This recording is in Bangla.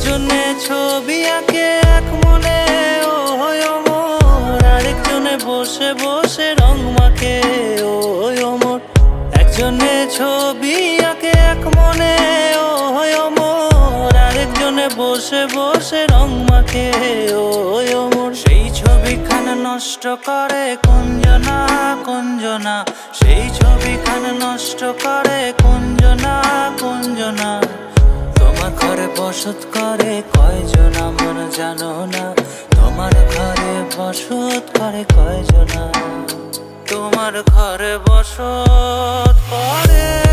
একজনে ছবি আঁকে এক মনে ও হয় অমর, আরেকজনে বসে বসে রং মাখে ও হয় অমর। একজনে ছবি আঁকে এক মনে ও হয় অমর, আরেকজনে বসে বসে রং মাখে ও হয় অমর। সেই ছবিখানা নষ্ট করে কুঞ্জনা কুঞ্জনা, সেই ছবিখানা নষ্ট করে কুঞ্জনা কুঞ্জনা। তোমার ঘরে বসত করে কয়জন আমার জানো না, তোমার ঘরে বসত করে কয়জনা, তোমার ঘরে বসত করে।